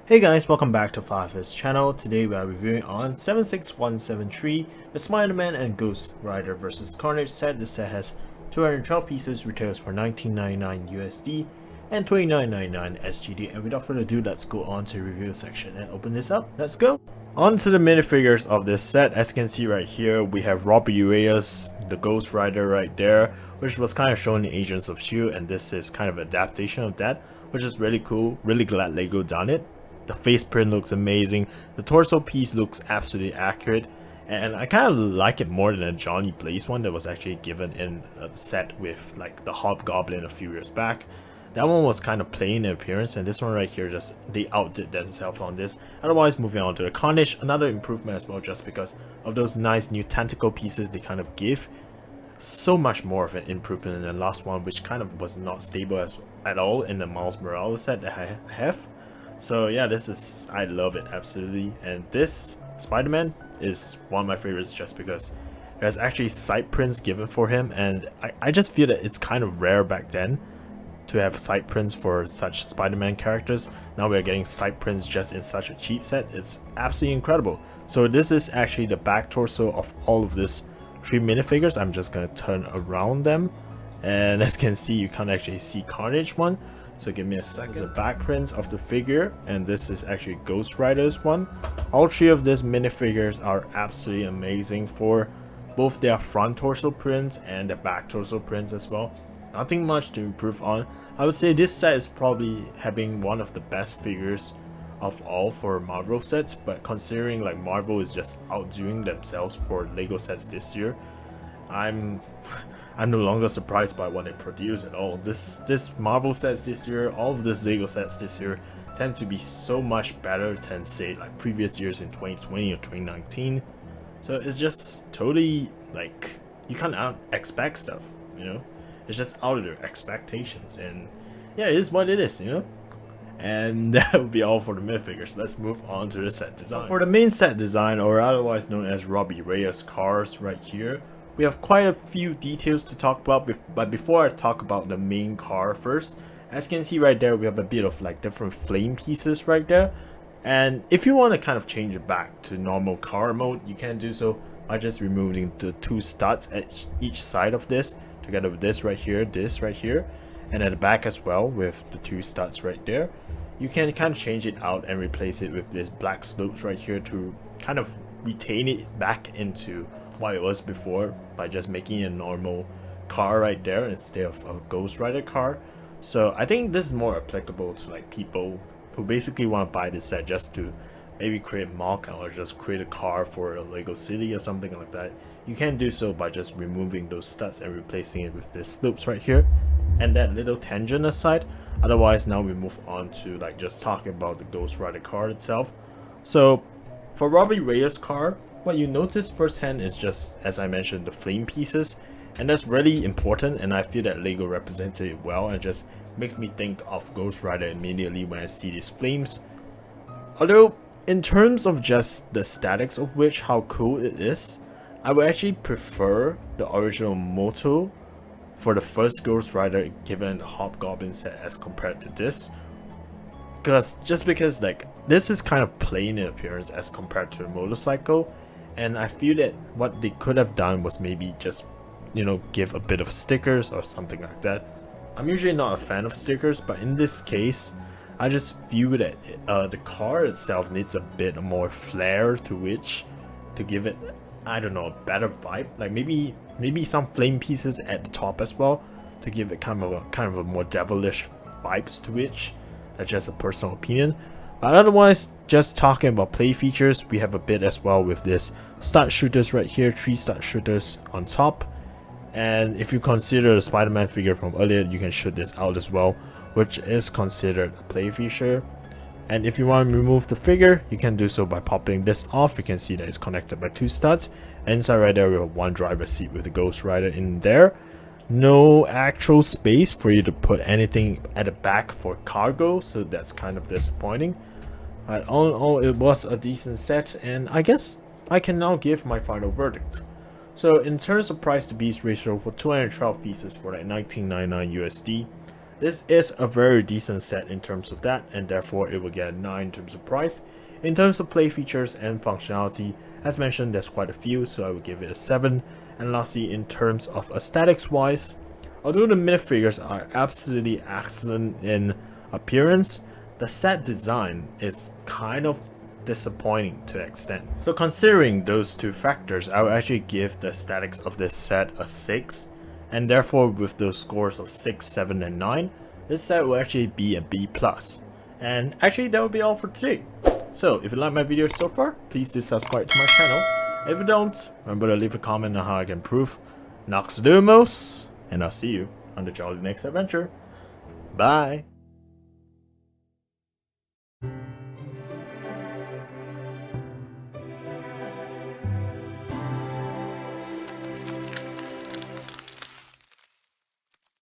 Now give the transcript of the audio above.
Hey guys, welcome back to Firefist channel. Today we are reviewing on 76173, the Spider-Man and Ghost Rider vs Carnage set. This set has 212 pieces, retails for $19.99 USD and $29.99 SGD. And without further ado, let's go on to the review section and open this up. Let's go! On to the minifigures of this set. As you can see right here, we have Robbie Reyes, the Ghost Rider right there, which was kind of shown in Agents of S.H.I.E.L.D. and this is kind of adaptation of that, which is really cool. Really glad Lego done it. The face print looks amazing, the torso piece looks absolutely accurate, and I kind of like it more than a Johnny Blaze one that was actually given in a set with like the Hobgoblin a few years back. That one was kind of plain in appearance, and this one right here, just they outdid themselves on this. Otherwise, moving on to the Carnage, another improvement as well, just because of those nice new tentacle pieces they kind of give. So much more of an improvement than the last one, which kind of was not stable at all in the Miles Morales set that I have. So yeah, I love it absolutely, and this Spider-Man is one of my favorites just because there's actually side prints given for him, and I just feel that it's kind of rare back then to have side prints for such Spider-Man characters. Now we're getting side prints just in such a cheap set. It's absolutely incredible. So this is actually the back torso of all of these 3 minifigures. I'm just gonna turn around them, and as you can see, you can't actually see Carnage one. So give me a second. The back prints of the figure, and this is actually Ghost Rider's one. All 3 of these minifigures are absolutely amazing for both their front torso prints and the back torso prints as well. Nothing much to improve on. I would say this set is probably having one of the best figures of all for Marvel sets, but considering like Marvel is just outdoing themselves for Lego sets this year, I'm no longer surprised by what they produce at all. This Marvel sets this year, all of these Lego sets this year tend to be so much better than say like previous years in 2020 or 2019. So it's just totally like you can't expect stuff, you know. It's just out of their expectations, and yeah, it is what it is, you know. And that would be all for the minifigures. Let's move on to the set design. For the main set design, or otherwise known as Robbie Reyes cars right here, we have quite a few details to talk about, but before I talk about the main car first, as you can see right there, we have a bit of like different flame pieces right there. And if you want to kind of change it back to normal car mode, you can do so by just removing the 2 studs at each side of this, together with this right here, and at the back as well with the 2 studs right there. You can kind of change it out and replace it with this black slopes right here to kind of retain it back into what it was before by just making a normal car right there instead of a Ghost Rider car. So I think this is more applicable to like people who basically want to buy this set just to maybe create mock or just create a car for a Lego city or something like that. You can do so by just removing those studs and replacing it with this slopes right here and that little tangent aside. Otherwise, now we move on to like just talking about the Ghost Rider car itself. So for Robbie Reyes car, what you notice firsthand is just, as I mentioned, the flame pieces, and that's really important, and I feel that Lego represented it well and just makes me think of Ghost Rider immediately when I see these flames. Although in terms of just the statics of which, how cool it is, I would actually prefer the original Moto for the first Ghost Rider given the Hobgoblin set as compared to this. Because like this is kind of plain in appearance as compared to a motorcycle, and I feel that what they could have done was maybe just, you know, give a bit of stickers or something like that. I'm usually not a fan of stickers, but in this case, I just feel that the car itself needs a bit more flair to which to give it, I don't know, a better vibe. Like maybe some flame pieces at the top as well to give it kind of a more devilish vibes to which. That's just a personal opinion. But otherwise, just talking about play features, we have a bit as well with this stud shooters right here, 3 stud shooters on top. And if you consider the Spider-Man figure from earlier, you can shoot this out as well, which is considered a play feature. And if you want to remove the figure, you can do so by popping this off. You can see that it's connected by 2 studs. Inside right there, we have 1 driver's seat with the Ghost Rider in there. No actual space for you to put anything at the back for cargo, so that's kind of disappointing. But all in all, it was a decent set, and I guess I can now give my final verdict. So in terms of price to beast ratio for 212 pieces for like $19.99 USD, This is a very decent set in terms of that, and therefore it will get a 9 in terms of price. In terms of play features and functionality, as mentioned, there's quite a few, so I will give it a 7. And lastly, in terms of aesthetics wise, although the minifigures are absolutely excellent in appearance, the set design is kind of disappointing to an extent. So considering those two factors, I will actually give the aesthetics of this set a 6. And therefore, with those scores of 6, 7, and 9, this set will actually be a B+. And actually, that will be all for today. So, if you like my videos so far, please do subscribe to my channel. If you don't, remember to leave a comment on how I can improve. Nox Dumos, and I'll see you on the jolly next adventure. Bye!